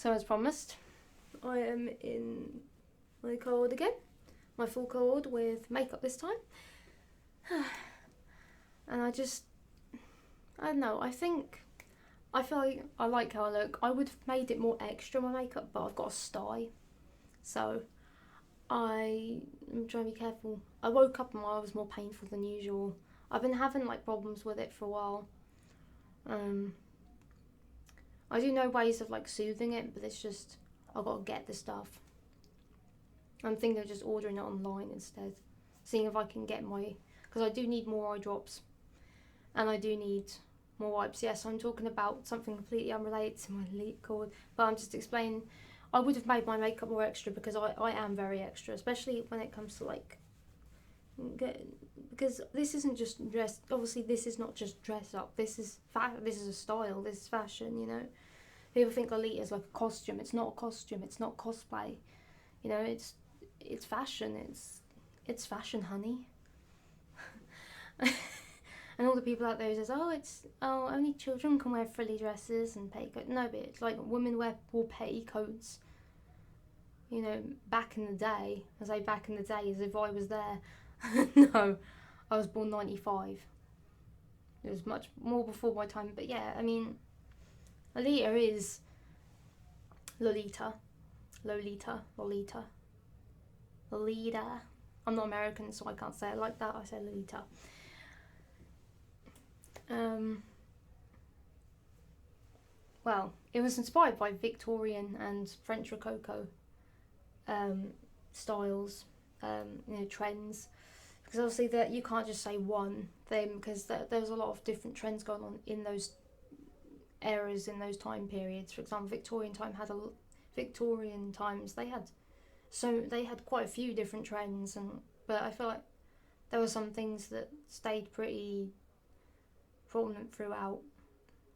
So as promised, I am in my Coord again, my full Coord with makeup this time. And I don't know, I feel like I like how I look. I would have made it more extra, my makeup, but I've got a sty. So I'm trying to be careful. I woke up and my eye was more painful than usual. I've been having like problems with it for a while. I do know ways of like soothing it, but it's just I've got to get the stuff. I'm thinking of just ordering it online instead, seeing if I can get because I do need more eye drops, and I do need more wipes. Yes, I'm talking about something completely unrelated to my elite Coord, but I'm just explaining. I would have made my makeup more extra because I am very extra, especially when it comes to like because this isn't just dress. Obviously, this is not just dress up. This is a style. This is fashion. You know, people think elite is like a costume. It's not a costume. It's not cosplay. You know, it's fashion. It's fashion, honey. And all the people out there who says, only children can wear frilly dresses and petticoats. No, but it's like women wore petticoats. You know, back in the day, I say back in the day as if I was there. No, I was born 95. It was much more before my time. But yeah, I mean, Lolita is Lolita. Lolita. I'm not American, so I can't say it like that. I say Lolita. Well, it was inspired by Victorian and French Rococo styles, trends. Because obviously that you can't just say one thing, because there was a lot of different trends going on in those eras, in those time periods. For example, Victorian times they had quite a few different trends, but I feel like there were some things that stayed pretty prominent throughout.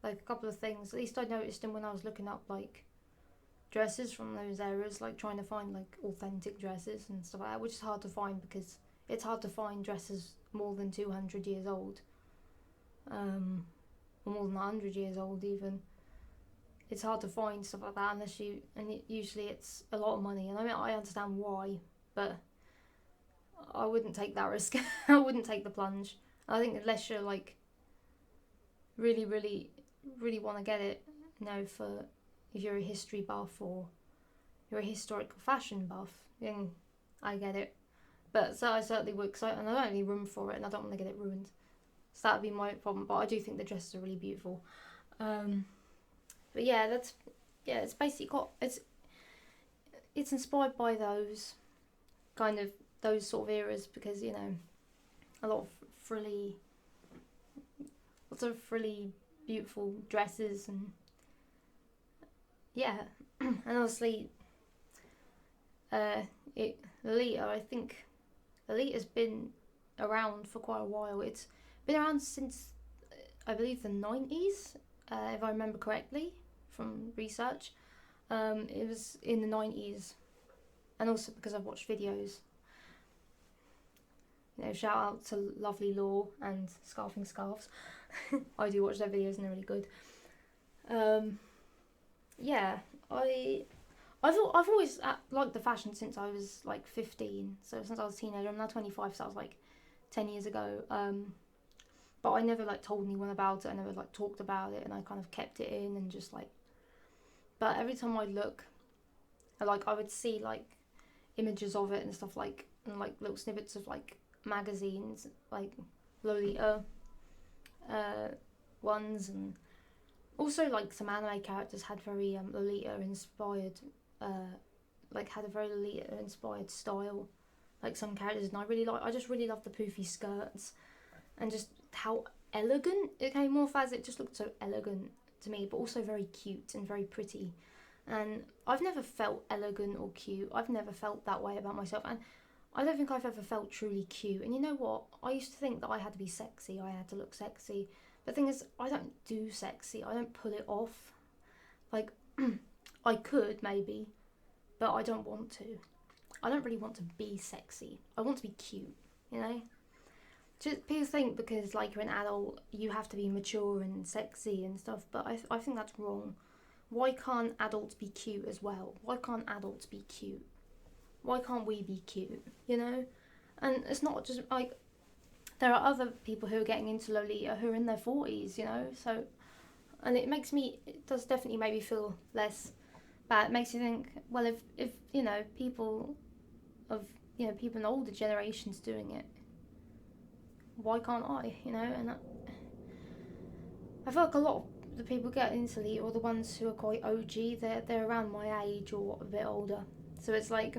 Like a couple of things, at least I noticed them when I was looking up like dresses from those eras, like trying to find like authentic dresses and stuff like that, which is hard to find because it's hard to find dresses more than 200 years old, or more than 100 years old even. It's hard to find stuff like that usually it's a lot of money, and I mean I understand why, but I wouldn't take that risk. I wouldn't take the plunge. I think unless you're like really want to get it, if you're a history buff or you're a historical fashion buff, then I get it. But so I certainly would, and I don't have any room for it, and I don't want to get it ruined. So that would be my problem. But I do think the dresses are really beautiful. But yeah, it's basically it's inspired by those sort of eras, because a lot of lots of frilly beautiful dresses, and yeah. And obviously Lolita, I think Lolita's been around for quite a while. It's been around since I believe the 90s, if I remember correctly from research. It was in the 90s, and also because I've watched videos. Shout out to Lovely Law and Scarfing Scarves. I do watch their videos and they're really good. Yeah, I've always liked the fashion since I was like 15. So since I was a teenager, I'm now 25, so that was like 10 years ago. But I never like told anyone about it. I never like talked about it, and I kind of kept it in and just like. But every time I look, I would see like images of it and stuff, like, and like little snippets of like magazines, like Lolita ones, and also like some anime characters had very Lolita inspired, had a very Lolita inspired style, like some characters, and I just really love the poofy skirts and just how elegant it came off as. It just looked so elegant to me, but also very cute and very pretty. And I've never felt elegant or cute. I've never felt that way about myself, and I don't think I've ever felt truly cute. And you know what? I used to think that I had to be sexy. I had to look sexy. The thing is, I don't do sexy. I don't pull it off. Like, I could maybe, but I don't want to. I don't really want to be sexy. I want to be cute, Just people think because like you're an adult, you have to be mature and sexy and stuff. But I think that's wrong. why can't adults be cute as well? Why can't adults be cute? Why can't we be cute? You know? And it's not just like, there are other people who are getting into Lolita who are in their 40s, you know? So, and it does definitely make me feel less bad. It makes you think, well, if you know, people of, you know, people in older generations doing it, why can't I, you know? And I feel like a lot of the people getting into Lolita are the ones who are quite OG. They're around my age or a bit older. So it's like,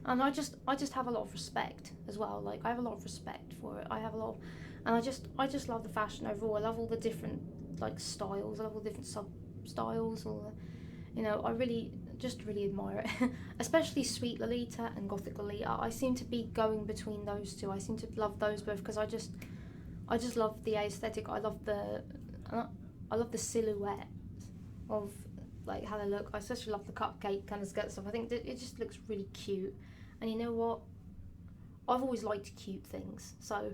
and I just have a lot of respect as well. Like, I have a lot of respect for it. I have a lot of, and I just love the fashion overall. I love all the different like styles. I love all the different sub styles. All the, you know, I really admire it. Especially Sweet Lolita and Gothic Lolita. I seem to be going between those two. I seem to love those both because I just love the aesthetic. I love the silhouette of like how they look. I especially love the cupcake kind of skirt stuff. I think that it just looks really cute. And you know what? I've always liked cute things. So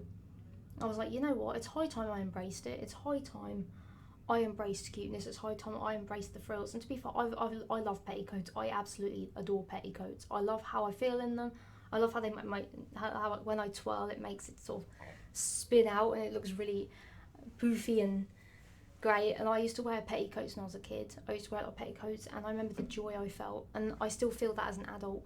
I was like, you know what? It's high time I embraced it. It's high time I embraced cuteness. It's high time I embraced the frills. And to be fair, I love petticoats. I absolutely adore petticoats. I love how I feel in them. I love how they how when I twirl, it makes it sort of spin out and it looks really poofy and great. And I used to wear petticoats when I was a kid. I used to wear a lot of petticoats, and I remember the joy I felt, and I still feel that as an adult.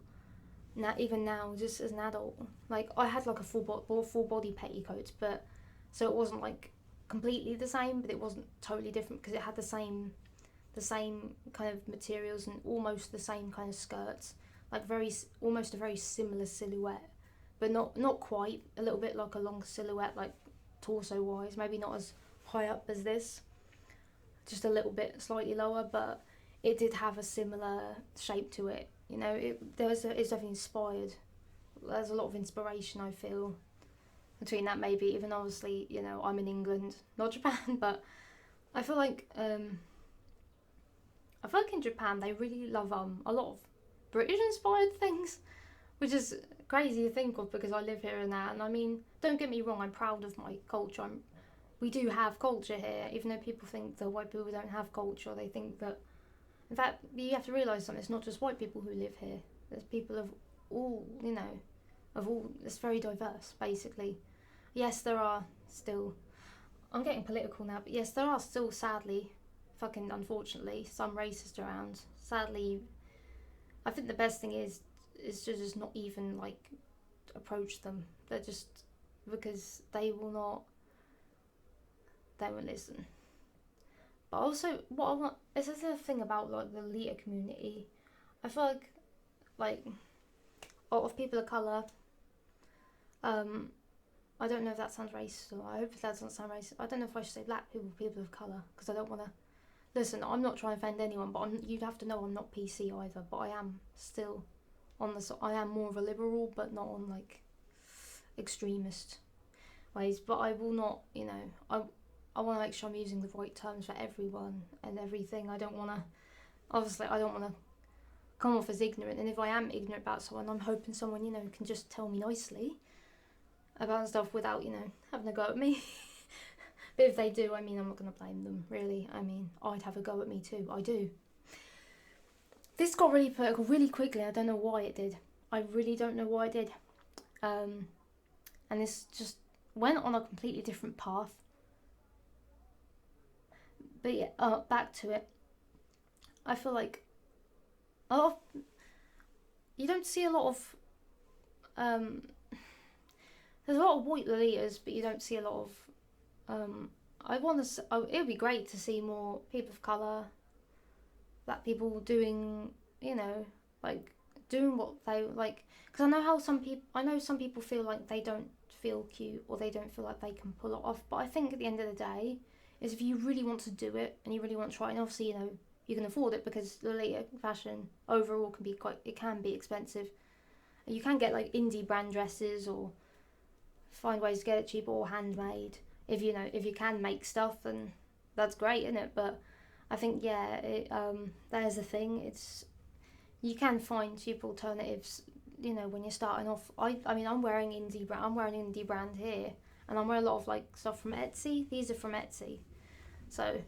Now, even now, just as an adult, like I had like a full body petticoats, but so it wasn't like completely the same, but it wasn't totally different because it had the same kind of materials and almost the same kind of skirts, like almost a very similar silhouette, but not quite. A little bit like a long silhouette, like torso wise, maybe not as high up as this, just a little bit slightly lower, but it did have a similar shape to it. You know, it's definitely inspired. There's a lot of inspiration, I feel, between that. Maybe even obviously, you know, I'm in England, not Japan, but I feel like in Japan they really love a lot of British inspired things, which is crazy to think of because I live here and that. And I mean, don't get me wrong, I'm proud of my culture. We do have culture here, even though people think that white people don't have culture. They think that, in fact, you have to realise something. It's not just white people who live here. There's people of all, you know, of all. It's very diverse, basically. Yes, there are still. I'm getting political now, but yes, there are still, sadly, fucking unfortunately, some racists around. Sadly, I think the best thing is to just not even like approach them. They're just, because they won't listen. But also, what I want is this the thing about like the Lolita community. I feel like a lot of people of colour. I don't know if that sounds racist, or I hope that doesn't sound racist. I don't know if I should say black people of colour, because I don't want to. Listen, I'm not trying to offend anyone, but you'd have to know I'm not PC either. But I am still I am more of a liberal, but not on like extremist ways. But I will not, you know, I want to make sure I'm using the right terms for everyone and everything. I don't want to come off as ignorant. And if I am ignorant about someone, I'm hoping someone, you know, can just tell me nicely about stuff without, you know, having a go at me. But if they do, I mean, I'm not going to blame them, really. I mean, I'd have a go at me too. I do. This got really political really quickly. I don't know why it did. I really don't know why it did. And this just went on a completely different path. But yeah, back to it. I feel like you don't see a lot of there's a lot of white Lolitas, but you don't see a lot of it would be great to see more people of colour, black people doing, you know, like doing what they like, because I know some people feel like they don't feel cute or they don't feel like they can pull it off, but I think at the end of the day is if you really want to do it and you really want to try it, and obviously, you know, you can afford it because Lolita fashion overall can be expensive. You can get like indie brand dresses or find ways to get it cheap or handmade. If you can make stuff, then that's great, isn't it? But I think there's a thing. You can find cheap alternatives. You know, when you're starting off. I mean, I'm wearing indie brand here, and I'm wearing a lot of like stuff from Etsy. These are from Etsy, so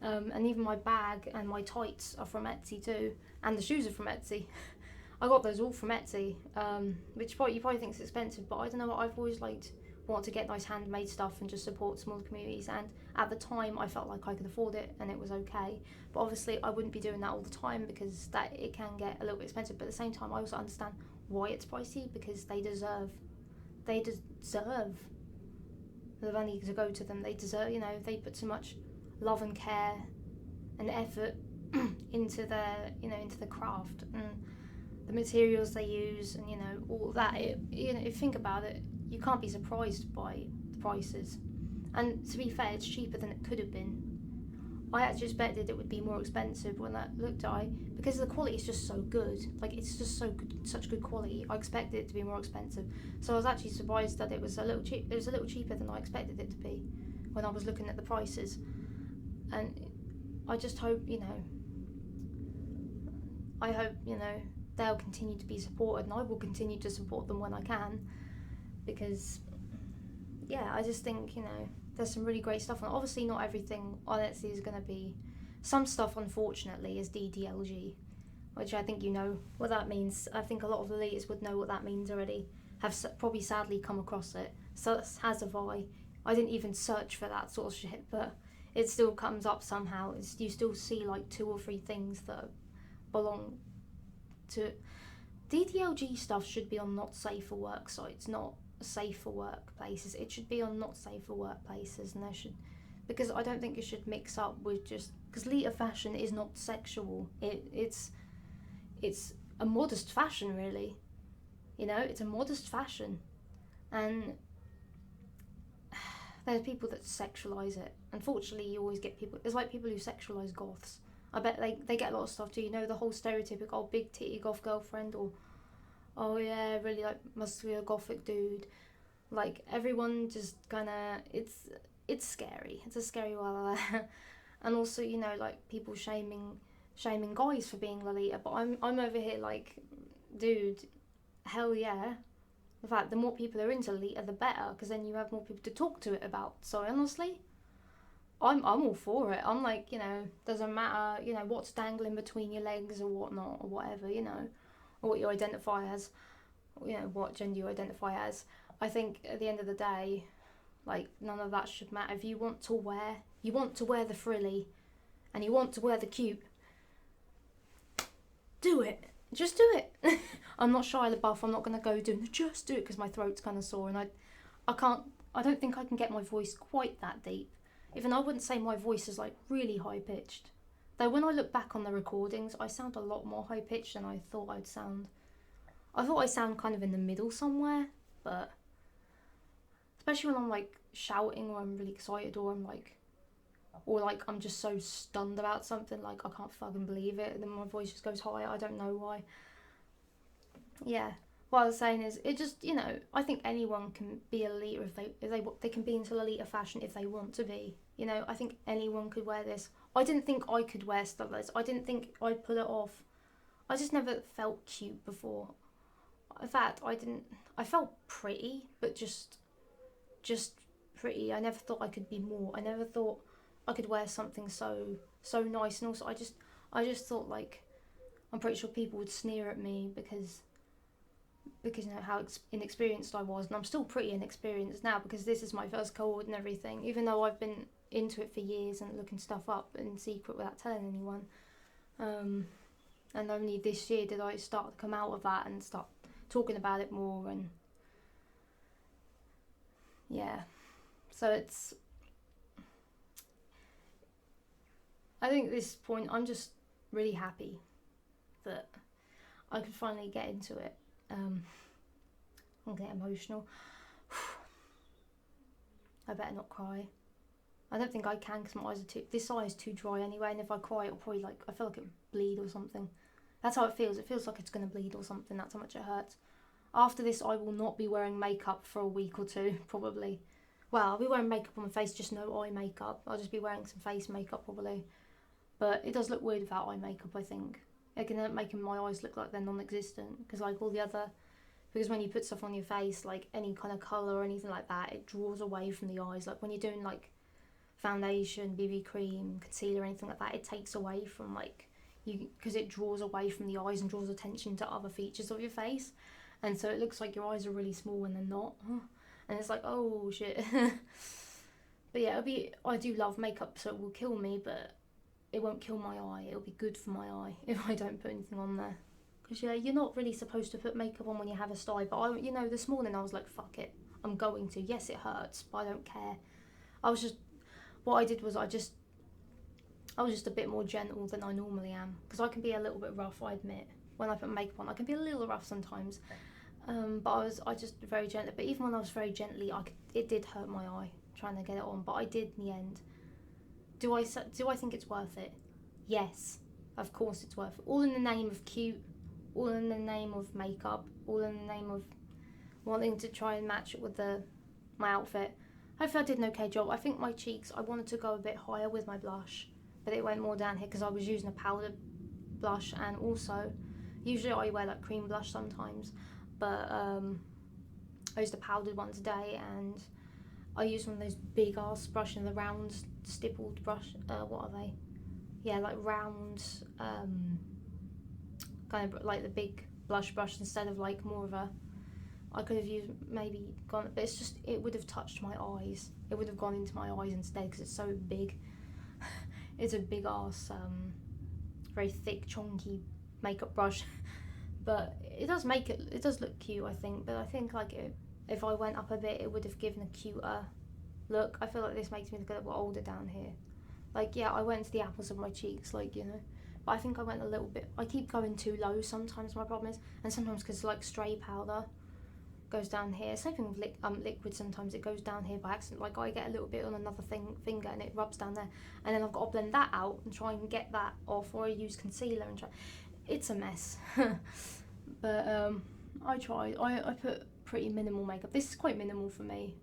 And even my bag and my tights are from Etsy too, and the shoes are from Etsy. I got those all from Etsy, which you probably think is expensive, but I don't know what, I've always want to get nice handmade stuff and just support smaller communities, and at the time I felt like I could afford it and it was okay. But obviously I wouldn't be doing that all the time because that it can get a little bit expensive, but at the same time I also understand why it's pricey, because they deserve the money to go to them. They deserve, they put so much love and care and effort into into the craft and the materials they use, and all that. If you think about it, you can't be surprised by the prices. And to be fair, it's cheaper than it could have been. I actually expected it would be more expensive when I looked at it, because the quality is just so good. Like, it's just so good, such good quality. I expected it to be more expensive, so I was actually surprised that it was a little cheap. It was a little cheaper than I expected it to be when I was looking at the prices. And I just hope, I hope they'll continue to be supported, and I will continue to support them when I can, because I just think there's some really great stuff on it. Obviously not everything on Etsy is going to be, some stuff unfortunately is DDLG, which I think what that means. I think a lot of the leaders would know what that means already, have probably sadly come across it, so as have I didn't even search for that sort of shit, but it still comes up somehow. You still see like 2 or 3 things that belong to DDLG stuff. Should be on not safe for work sites, not safe for workplaces. It should be on not safe for workplaces, and because I don't think it should mix up with, just because Lita fashion is not sexual. It's a modest fashion, really. It's a modest fashion, and there's people that sexualize it. Unfortunately, you always get people. It's like people who sexualize goths. I bet they get a lot of stuff too. The whole stereotypical big titty goth girlfriend, or oh yeah, really like must be a gothic dude. Like, everyone just kind of, it's scary. It's a scary world. And also, like, people shaming guys for being Lolita. But I'm over here like, dude, hell yeah. In fact, the more people are into Lolita, the better, because then you have more people to talk to it about. So honestly, I'm all for it. I'm like, doesn't matter, what's dangling between your legs or whatnot, or whatever, or what you identify as, what gender you identify as. I think at the end of the day, like, none of that should matter. If you want to wear the frilly, and you want to wear the cute, do it. Just do it. I'm not Shia LaBeouf. I'm not going to go doing just do it, because my throat's kind of sore, and I don't think I can get my voice quite that deep. Even though I wouldn't say my voice is like really high pitched. Though when I look back on the recordings, I sound a lot more high pitched than I thought I'd sound. I thought I sound kind of in the middle somewhere, but especially when I'm like shouting, or I'm really excited, or I'm just so stunned about something, like I can't fucking believe it, and then my voice just goes higher. I don't know why. Yeah. What I was saying is, it just, I think anyone can be a Lolita if they can be into Lolita fashion if they want to be. I think anyone could wear this. I didn't think I could wear stuff like this. I didn't think I'd pull it off. I just never felt cute before. In fact, I felt pretty, but just pretty. I never thought I could be more. I never thought I could wear something so nice. And also, I just thought, like, I'm pretty sure people would sneer at me because how inexperienced I was, and I'm still pretty inexperienced now, because this is my first Coord and everything, even though I've been into it for years and looking stuff up in secret without telling anyone. And only this year did I start to come out of that and start talking about it more, and yeah. So I think at this point I'm just really happy that I could finally get into it. I'll get emotional. I better not cry. I don't think I can, because my eyes are this eye is too dry anyway, and if I cry it'll probably, I feel like it'll bleed or something. That's how it feels. It feels like it's going to bleed or something. That's how much it hurts. After this, I will not be wearing makeup for a week or 2, probably. Well, I'll be wearing makeup on my face, just no eye makeup. I'll just be wearing some face makeup, probably. But it does look weird without eye makeup, I think. It can end up making my eyes look like they're non-existent, because because when you put stuff on your face, like any kind of colour or anything like that, it draws away from the eyes. Like when you're doing like foundation, BB cream, concealer, anything like that, it takes away from like you, because it draws away from the eyes and draws attention to other features of your face, and so it looks like your eyes are really small when they're not, and it's like, oh shit. But yeah, I do love makeup, so it will kill me, but it won't kill my eye. It'll be good for my eye if I don't put anything on there. Because yeah, you're not really supposed to put makeup on when you have a sty, but this morning I was like, fuck it, I'm going to. Yes, it hurts, but I don't care. What I did was I was just a bit more gentle than I normally am, because I can be a little bit rough, I admit. When I put makeup on, I can be a little rough sometimes. But I just very gentle. But even when I was very gently, it did hurt my eye trying to get it on. But I did in the end. Do I think it's worth it? Yes, of course it's worth it. All in the name of cute, all in the name of makeup, all in the name of wanting to try and match it with my outfit. Hopefully I did an okay job. I think my cheeks, I wanted to go a bit higher with my blush, but it went more down here because I was using a powder blush, and also usually I wear like cream blush sometimes, but I used a powdered one today, and I used one of those big ass brushes, the round stippled brush. What are they? Yeah, like round, kind of like the big blush brush instead of like more of a. I could have used maybe gone, but it's just, it would have touched my eyes. It would have gone into my eyes instead because it's so big. It's a big ass, very thick, chunky makeup brush. But it does look cute, I think. But I think like if I went up a bit, it would have given a cuter look. I feel like this makes me look a little older down here. Like, yeah, I went to the apples of my cheeks, like, But I think I went a little bit, I keep going too low sometimes, my problem is. And sometimes because like stray powder goes down here. Same thing with liquid, sometimes it goes down here by accident. Like I get a little bit on another finger and it rubs down there. And then I've got to blend that out and try and get that off, or I use concealer and try. It's a mess. But I tried. I put pretty minimal makeup. This is quite minimal for me.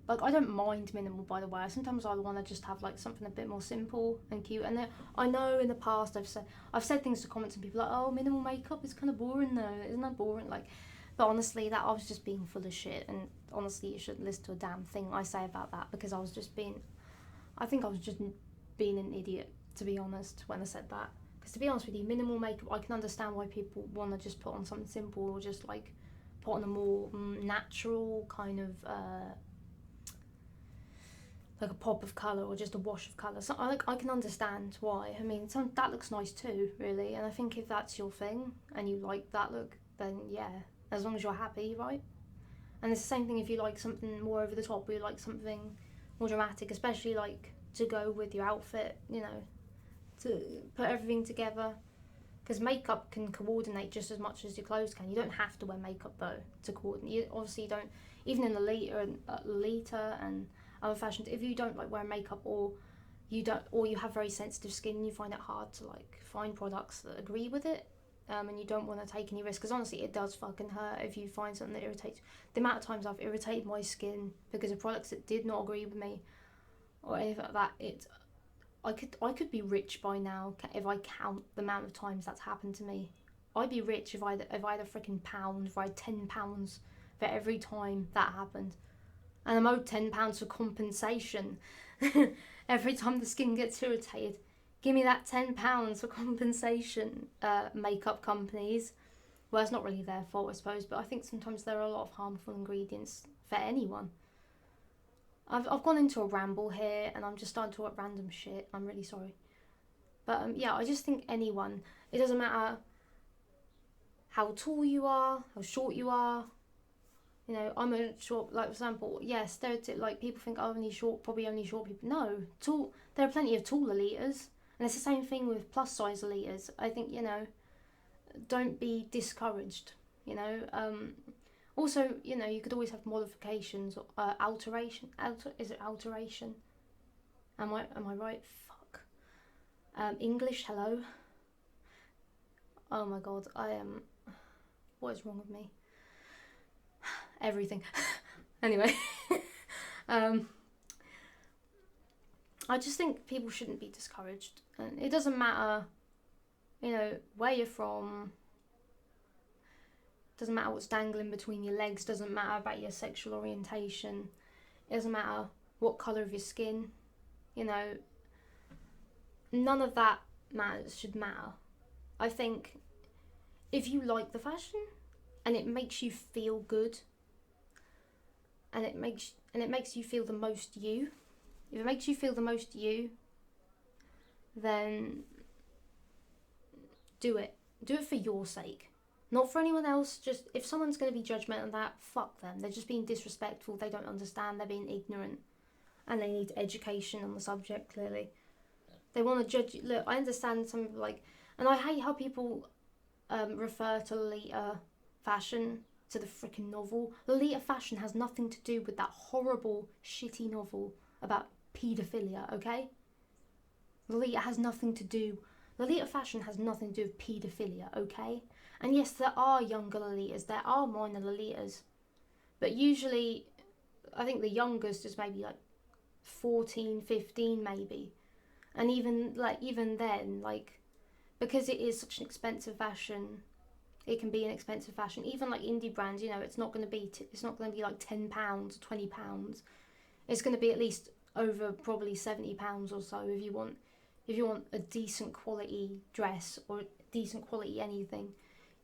Like, I don't mind minimal, by the way. Sometimes I want to just have like something a bit more simple and cute. And then I know in the past I've said things to comments and people are like, oh, minimal makeup is kind of boring though. Isn't that boring? Like, but honestly, that I was just being full of shit. And honestly, you shouldn't listen to a damn thing I say about that, because I think I was just being an idiot, to be honest, when I said that. Because to be honest with you, minimal makeup, I can understand why people want to just put on something simple, or just like put on a more natural kind of like a pop of colour or just a wash of colour. So I can understand why. I mean, that looks nice too, really. And I think if that's your thing and you like that look, then yeah, as long as you're happy, right? And it's the same thing if you like something more over the top, or you like something more dramatic, especially like to go with your outfit, to put everything together. Because makeup can coordinate just as much as your clothes can. You don't have to wear makeup though to coordinate. You obviously don't, even in Lolita and other fashions, if you don't like wear makeup, or you have very sensitive skin, you find it hard to like find products that agree with it, and you don't want to take any risks, because honestly it does fucking hurt if you find something that irritates. The amount of times I've irritated my skin because of products that did not agree with me or anything like that, I could be rich by now if I count the amount of times that's happened to me. I'd be rich if I had a freaking pound, if I had £10 for every time that happened. And I'm owed £10 for compensation every time the skin gets irritated. Give me that £10 for compensation, makeup companies. Well, it's not really their fault, I suppose, but I think sometimes there are a lot of harmful ingredients for anyone. I've gone into a ramble here, and I'm just starting to talk about random shit. I'm really sorry. But yeah, I just think anyone, it doesn't matter how tall you are, how short you are. I'm a short, like for example, stereotype, like people think, oh, probably only short people. No, tall, there are plenty of taller leaders. And it's the same thing with plus size leaders. I think, don't be discouraged, Also, you could always have modifications, alteration. Is it alteration? Am I right? Fuck. English, hello. Oh my god, I am. What is wrong with me? Everything. Anyway, I just think people shouldn't be discouraged, and it doesn't matter, where you're from. Doesn't matter what's dangling between your legs. Doesn't matter about your sexual orientation. It doesn't matter what colour of your skin. You know, none of that should matter. I think if you like the fashion and it makes you feel good and it makes you feel the most you, if it makes you feel the most you, then do it. Do it for your sake. Not for anyone else. Just if someone's going to be judgmental on that, fuck them. They're just being disrespectful. They don't understand. They're being ignorant. And they need education on the subject, clearly. They want to judge you. Look, I understand some people and I hate how people refer to Lolita fashion, to the freaking novel. Lolita fashion has nothing to do with that horrible, shitty novel about paedophilia, okay? Lolita fashion has nothing to do with paedophilia, okay? And yes, there are younger Lolitas, there are minor Lolitas, but usually, I think the youngest is maybe 14, 15 maybe. And even then, because it is such an expensive fashion, it can be an expensive fashion. Even indie brands, it's not going to be like £10 or £20. It's going to be at least over probably £70 or so if you want a decent quality dress or decent quality anything.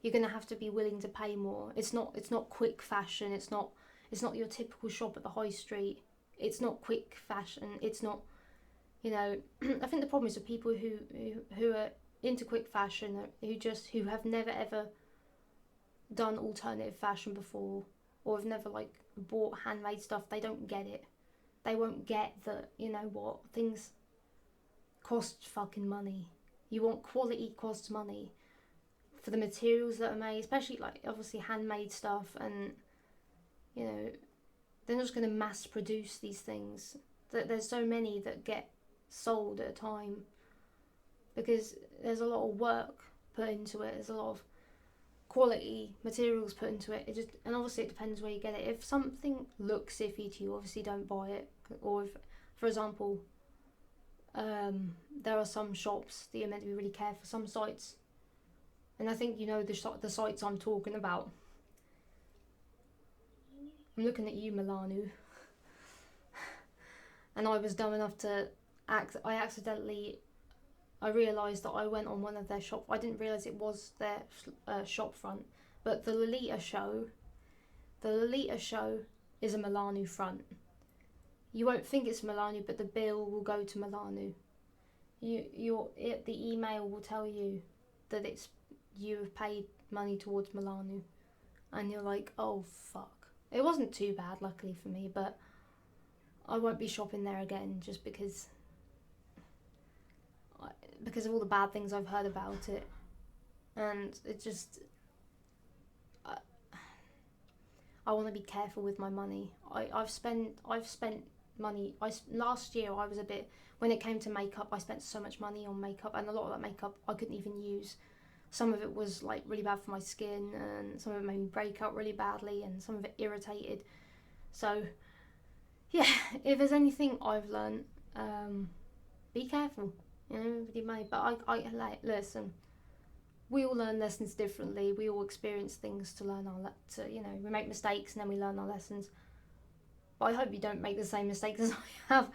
You're going to have to be willing to pay more. It's not quick fashion. It's not your typical shop at the high street. It's not quick fashion. It's not, I think the problem is with people who are into quick fashion, who have never ever done alternative fashion before, or have never bought handmade stuff. They don't get it. They won't get that, things cost fucking money. You want quality costs money for the materials that are made, especially obviously handmade stuff, and they're not just going to mass produce these things. There's so many that get sold at a time because there's a lot of work put into it. There's a lot of quality materials put into it. And obviously it depends where you get it. If something looks iffy to you, obviously don't buy it. Or if, for example, there are some shops that you're meant to be really careful. Some sites, and I think the sites I'm talking about. I'm looking at you, Milanu. And I was dumb enough to I realised that I went on one of their shop. I didn't realise it was their shop front. But the Lolita show is a Milanu front. You won't think it's Milanu, but the bill will go to Milanu. The email will tell you that you have paid money towards Milanu, and you're like, oh fuck. It wasn't too bad, luckily for me, but I won't be shopping there again just because of all the bad things I've heard about it, and it just I want to be careful with my money. I've spent money. Last year I was a bit, when it came to makeup, I spent so much money on makeup, and a lot of that makeup I couldn't even use. Some of it was really bad for my skin, and some of it made me break out really badly, and some of it irritated. So yeah, if there's anything I've learned, be careful, with your money. But I listen. We all learn lessons differently. We all experience things to learn we make mistakes and then we learn our lessons. But I hope you don't make the same mistakes as I have,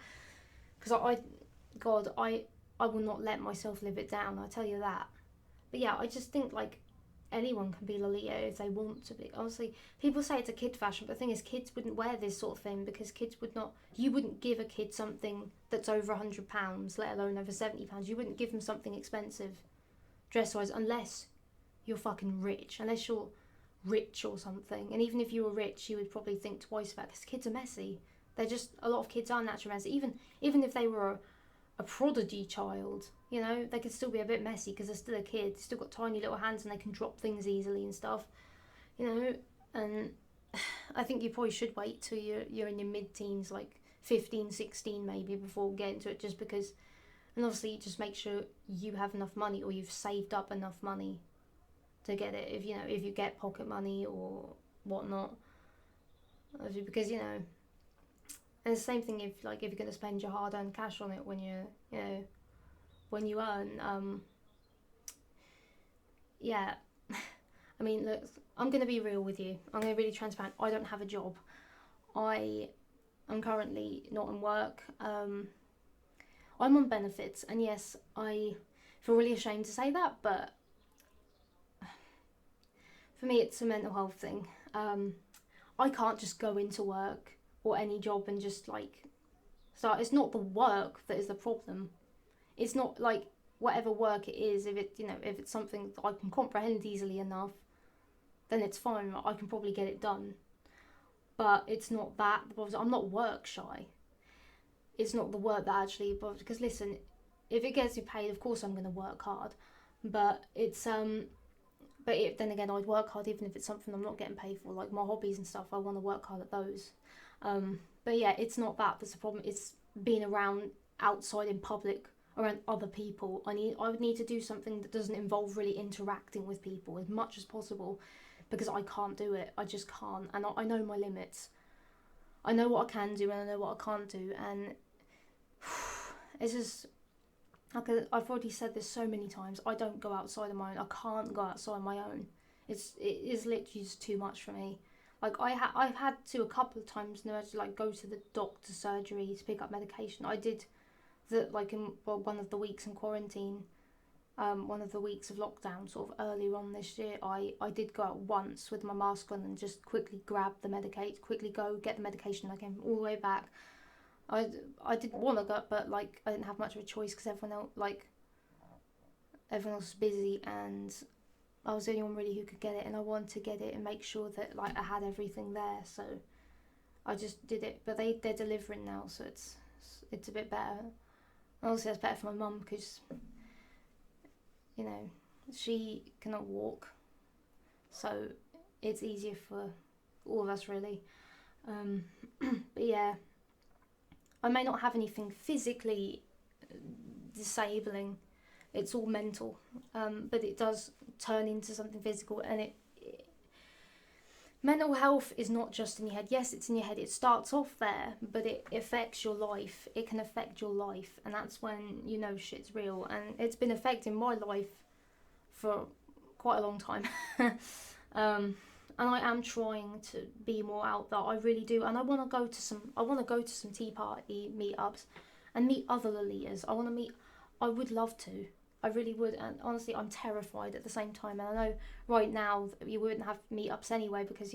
because I will not let myself live it down. I tell you that. But yeah, I just think anyone can be Lolita if they want to be. Obviously, people say it's a kid fashion, but the thing is, kids wouldn't wear this sort of thing because you wouldn't give a kid something that's over £100, let alone over £70. You wouldn't give them something expensive, dress-wise, unless you're fucking rich, unless you're rich or something. And even if you were rich, you would probably think twice about it, because kids are messy. A lot of kids are naturally messy. Even if they were a prodigy child, they could still be a bit messy because they're still a kid. They've still got tiny little hands and they can drop things easily and stuff, and I think you probably should wait till you're in your mid-teens, 15, 16 maybe, before getting to it, just because. And obviously just make sure you have enough money, or you've saved up enough money to get it, if you get pocket money or whatnot, because and it's the same thing if you're going to spend your hard-earned cash on it when you earn. Yeah. I mean, look, I'm going to be real with you. I'm going to be really transparent. I don't have a job. I am currently not in work. I'm on benefits, and yes, I feel really ashamed to say that, but for me, it's a mental health thing. I can't just go into work or any job and just like start. It's not the work that is the problem. It's not like whatever work it is. If it, if it's something that I can comprehend easily enough, then it's fine. I can probably get it done. But it's not that. I'm not work shy. It's not the work that actually bothers. Because listen, if it gets you paid, of course I'm going to work hard. But it's then again, I'd work hard even if it's something I'm not getting paid for, like my hobbies and stuff. I want to work hard at those. But yeah, it's not that that's the problem. It's being around outside in public around other people. I would need to do something that doesn't involve really interacting with people as much as possible, because I can't do it. I just can't, and I know my limits. I know what I can do and I know what I can't do, and it's just like I've already said this so many times. I don't go outside on my own. I can't go outside on my own. It is literally just too much for me. Like I've had to a couple of times now to like go to the doctor's surgery to pick up medication. I did that like in one of the weeks in quarantine, one of the weeks of lockdown, sort of earlier on this year. I did go out once with my mask on and just quickly grab the quickly go get the medication. I came all the way back. I did want to go, but like I didn't have much of a choice because everyone else was busy, and I was the only one really who could get it, and I wanted to get it and make sure that like I had everything there. So I just did it. But they're delivering now, so it's a bit better. Obviously, that's better for my mum because she cannot walk, so it's easier for all of us really. But yeah, I may not have anything physically disabling. It's all mental, but it does turn into something physical, and mental health is not just in your head. Yes, it's in your head. It starts off there, but it affects your life. It can affect your life, and that's when you know shit's real. And it's been affecting my life for quite a long time. And I am trying to be more out there. I really do, and I want to go to some Tea Party meetups and meet other Lolitas. I would love to. I really would, and honestly, I'm terrified at the same time. And I know right now you wouldn't have meetups anyway because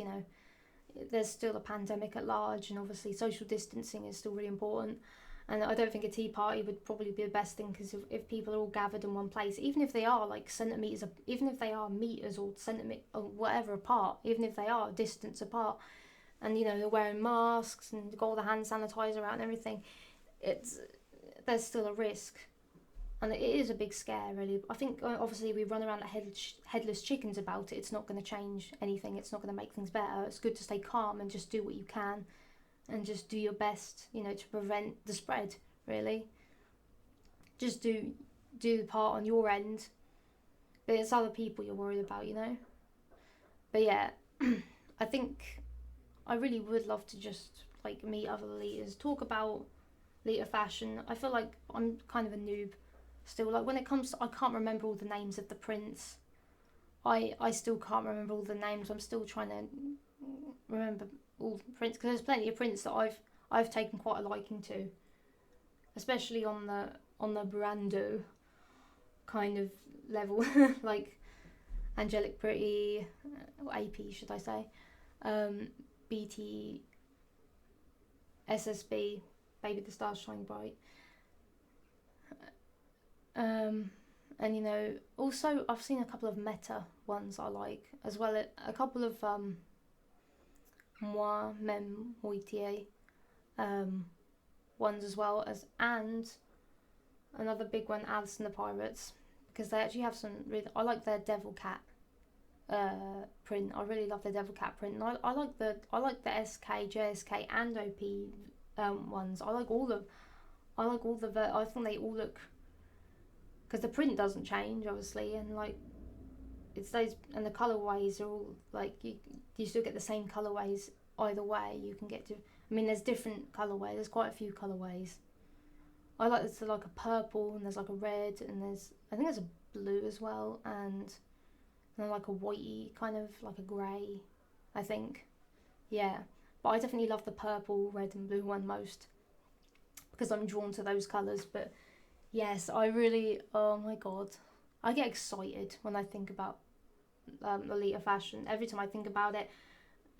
there's still a pandemic at large, and obviously social distancing is still really important. And I don't think a tea party would probably be the best thing, because if people are all gathered in one place, even if they are like centimetres, even if they are meters or centimetres or whatever apart, even if they are distance apart, and they're wearing masks and got all the hand sanitizer out and everything, there's still a risk, and it is a big scare really. I think obviously we run around like headless chickens about it. It's not going to change anything. It's not going to make things better. It's good to stay calm and just do what you can. And just do your best, to prevent the spread, really. Just do the part on your end. But it's other people you're worried about, But yeah, I think I really would love to just, like, meet other leaders, talk about leader fashion. I feel like I'm kind of a noob still. Like, when it comes to, I can't remember all the names of the prints. I still can't remember all the names. I'm still trying to remember all the prints, because there's plenty of prints that I've taken quite a liking to, especially on the Brando kind of level, like Angelic Pretty, or AP should I say, BT, SSB, Baby the Stars Shine Bright, and also I've seen a couple of meta ones I like, as well as a couple of Moi Même Moitié ones, as well as, and another big one, Alice and the Pirates, because they actually have some really, I like their Devil Cat print. I really love the Devil Cat print, and I like the SK, JSK and OP ones. I think they all look, because the print doesn't change obviously, and like it's those, and the colorways are all like you still get the same colorways either way. You can get to, I mean, there's different colorways. There's quite a few colorways. I like this, like a purple, and there's like a red, and I think there's a blue as well, and then like a whitey, kind of like a grey, I think. Yeah, but I definitely love the purple, red, and blue one most, because I'm drawn to those colours. But Yes, I really. Oh my god, I get excited when I think about Lolita fashion. Every time I think about it,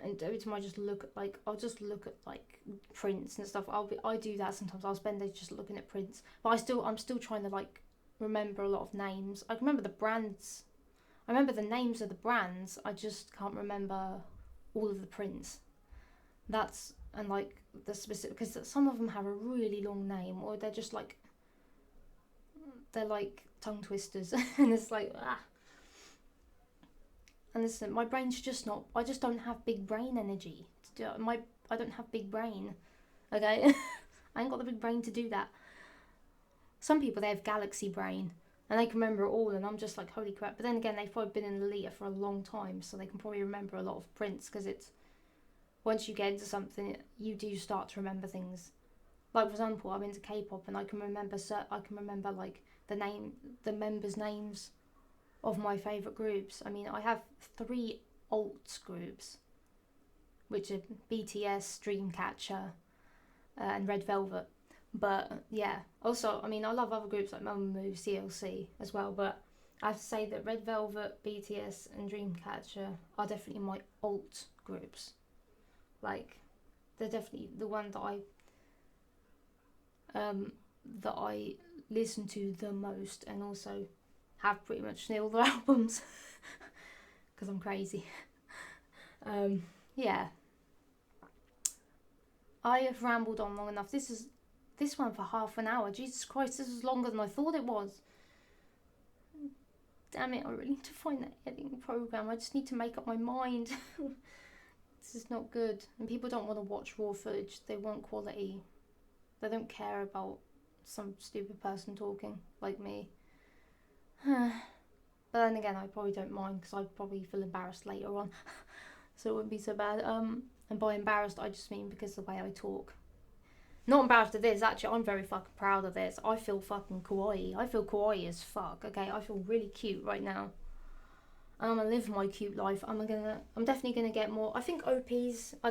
and every time I just look at like, I'll just look at like prints and stuff. I do that sometimes. I'll spend days just looking at prints, but I'm still trying to like remember a lot of names. I can remember the brands. I remember the names of the brands. I just can't remember all of the prints. That's and like the specific because some of them have a really long name, or they're like tongue twisters, and it's like ah. And listen, my brain's just not. I just don't have big brain energy to do it. I don't have big brain. Okay, I ain't got the big brain to do that. Some people they have galaxy brain and they can remember it all, and I'm just like holy crap. But then again, they've probably been in Lolita for a long time, so they can probably remember a lot of prints because it's once you get into something, you do start to remember things. Like for example, I'm into K-pop and I can remember like the members' names of my favorite groups. I mean, I have three alt groups, which are BTS, Dreamcatcher, and Red Velvet. But yeah, also, I mean, I love other groups like Mamamoo, CLC as well. But I have to say that Red Velvet, BTS, and Dreamcatcher are definitely my alt groups. Like, they're definitely the one um, that I listen to the most, and also have pretty much nailed their albums because I'm crazy. Um, yeah, I have rambled on long enough. This one for half an hour. Jesus Christ, this is longer than I thought it was. Damn it, I really need to find that editing program. I just need to make up my mind. This is not good. And people don't want to watch raw footage. They want quality. They don't care about some stupid person talking like me. But then again, I probably don't mind because I'd probably feel embarrassed later on. So it wouldn't be so bad. And by embarrassed, I just mean because of the way I talk. Not embarrassed of this, actually, I'm very fucking proud of this. I feel fucking kawaii. I feel kawaii as fuck, okay? I feel really cute right now. And I'm gonna live my cute life. I'm definitely gonna get more. I think OPs are I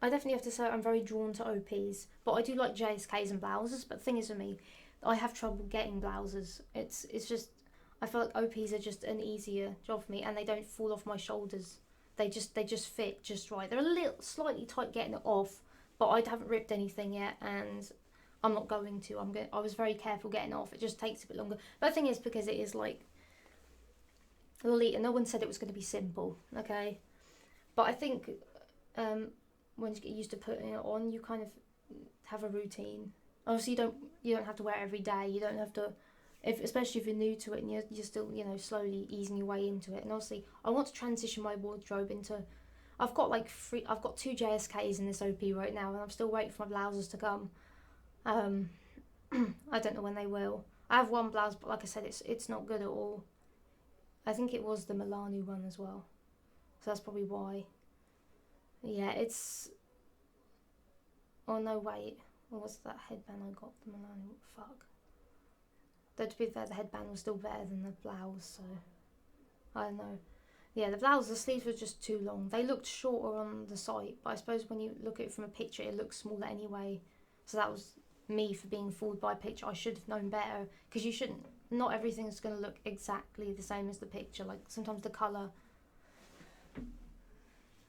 definitely have to say I'm very drawn to OPs. But I do like JSKs and blouses. But the thing is with me, I have trouble getting blouses. It's just, I feel like OPs are just an easier job for me and they don't fall off my shoulders. They just fit just right. They're a little slightly tight getting it off, but I haven't ripped anything yet, and I'm not going to. I was very careful getting it off. It just takes a bit longer. But the thing is, because it is like Lolita, no one said it was going to be simple. Okay, but I think when you get used to putting it on, you kind of have a routine. Obviously, you don't have to wear it every day. You don't have to, especially if you're new to it and you're still slowly easing your way into it. And obviously, I want to transition my wardrobe into. I've got two JSKs in this OP right now, and I'm still waiting for my blouses to come. Um, I don't know when they will. I have one blouse, but like I said, it's not good at all. I think it was the Milano one as well, so that's probably why. Yeah, it's. Oh no, wait. What was that headband I got? The Milano. Fuck. Though to be fair, the headband was still better than the blouse, so I don't know. Yeah, the sleeves were just too long. They looked shorter on the site, but I suppose when you look at it from a picture, it looks smaller anyway. So that was me for being fooled by a picture. I should have known better because you shouldn't. Not everything's going to look exactly the same as the picture. Like sometimes the colour.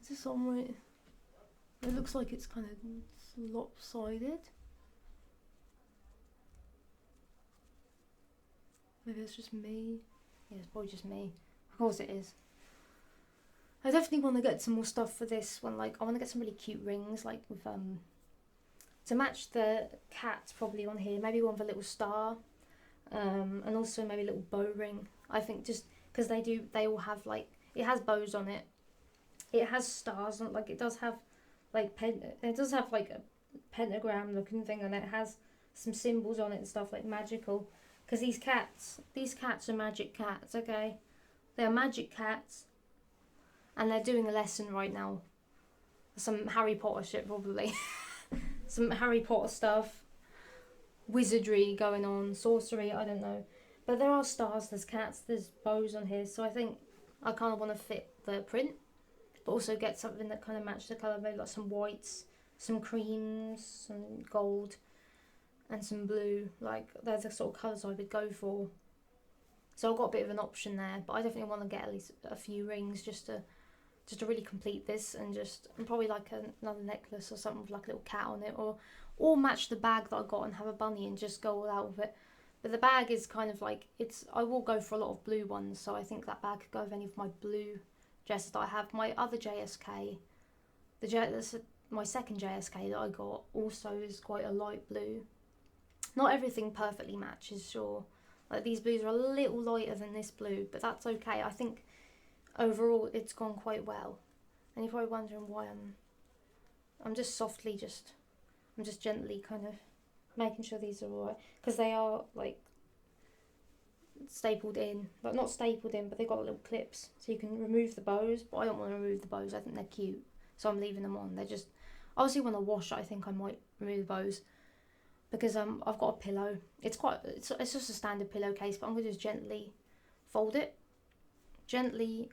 Is this on right? It looks like it's kind of lopsided. Maybe it's just me. Yeah, it's probably just me. Of course it is. I definitely want to get some more stuff for this one. Like I want to get some really cute rings, like with to match the cats probably on here. Maybe one with a little star, and also maybe a little bow ring. I think just because they all have like it has bows on it. It has stars on like it does have like it does have like a pentagram looking thing on it. It has some symbols on it and stuff like magical. Because these cats are magic cats. Okay, they're magic cats. And they're doing a lesson right now. Some Harry Potter shit, probably. Some Harry Potter stuff. Wizardry going on. Sorcery, I don't know. But there are stars, there's cats, there's bows on here. So I think I kind of want to fit the print. But also get something that kind of matches the colour. Maybe like some whites, some creams, some gold. and some blue. Like, they're the sort of colours I would go for. So I've got a bit of an option there, but I definitely want to get at least a few rings just to really complete this, and probably like another necklace or something with like a little cat on it, or match the bag that I got and have a bunny and just go all out with it. But the bag is kind of like, I will go for a lot of blue ones, so I think that bag could go with any of my blue dresses that I have. My other JSK, my second JSK that I got, also is quite a light blue. Not everything perfectly matches, sure. Like, these blues are a little lighter than this blue, but that's okay. I think overall it's gone quite well. And you're probably wondering why I'm just I'm just gently kind of making sure these are alright, because they are like stapled in, like not stapled in, but they've got little clips, so you can remove the bows, but I don't want to remove the bows. I think they're cute, so I'm leaving them on. They're just, obviously when I wash it, I think I might remove the bows, because I've got a pillow. It's just a standard pillowcase, but I'm going to just gently fold it,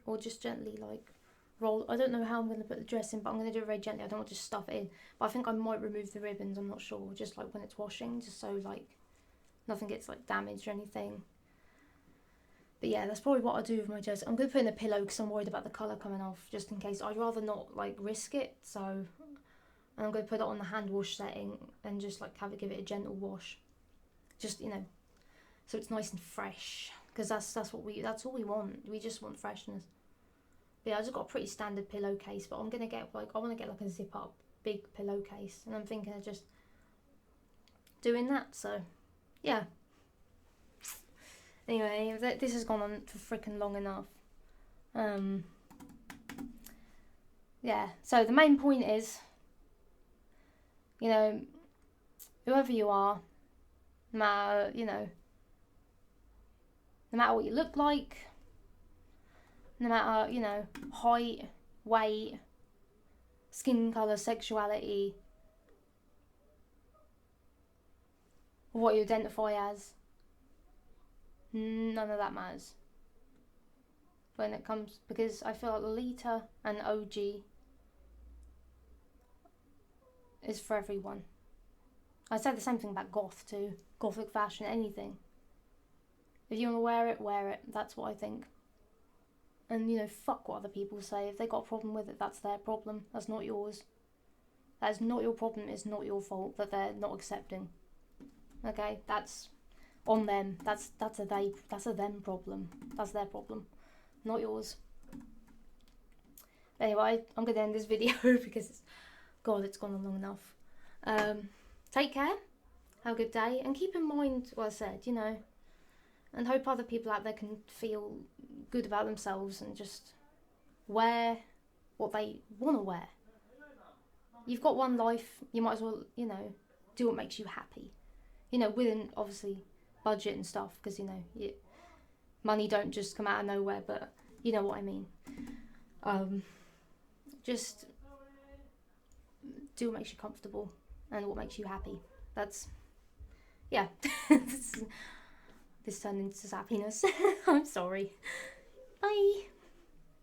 or just gently like roll. I don't know how I'm going to put the dress in, but I'm going to do it very gently. I don't want to just stuff it in, but I think I might remove the ribbons, I'm not sure, just like when it's washing, just so like nothing gets like damaged or anything. But yeah, that's probably what I'll do with my dress. I'm going to put in a pillow because I'm worried about the colour coming off, just in case. I'd rather not like risk it, so and I'm going to put it on the hand wash setting and just like give it a gentle wash, just, you know, so it's nice and fresh, because that's all we want. We just want freshness. But yeah, I just got a pretty standard pillowcase, but I'm gonna get I want to get like a zip up big pillowcase, and I'm thinking of just doing that. So yeah. Anyway, this has gone on for freaking long enough. Yeah, so the main point is, you know, whoever you are, no matter what you look like, no matter, height, weight, skin colour, sexuality, or what you identify as, none of that matters when it comes, because I feel like Lolita and OG is for everyone. I said the same thing about goth too. Gothic fashion, anything. If you want to wear it. That's what I think. And, fuck what other people say. If they got a problem with it, that's their problem. That's not yours. That is not your problem. It's not your fault that they're not accepting. Okay? That's on them. That's a them problem. That's their problem. Not yours. But anyway, I'm going to end this video because, God, it's gone on long enough. Take care. Have a good day. And keep in mind what I said, and hope other people out there can feel good about themselves and just wear what they want to wear. You've got one life, you might as well, do what makes you happy. Within, obviously, budget and stuff, because, money don't just come out of nowhere, but you know what I mean. Just do what makes you comfortable and what makes you happy. That's, yeah. This turned into happiness. I'm sorry. Bye.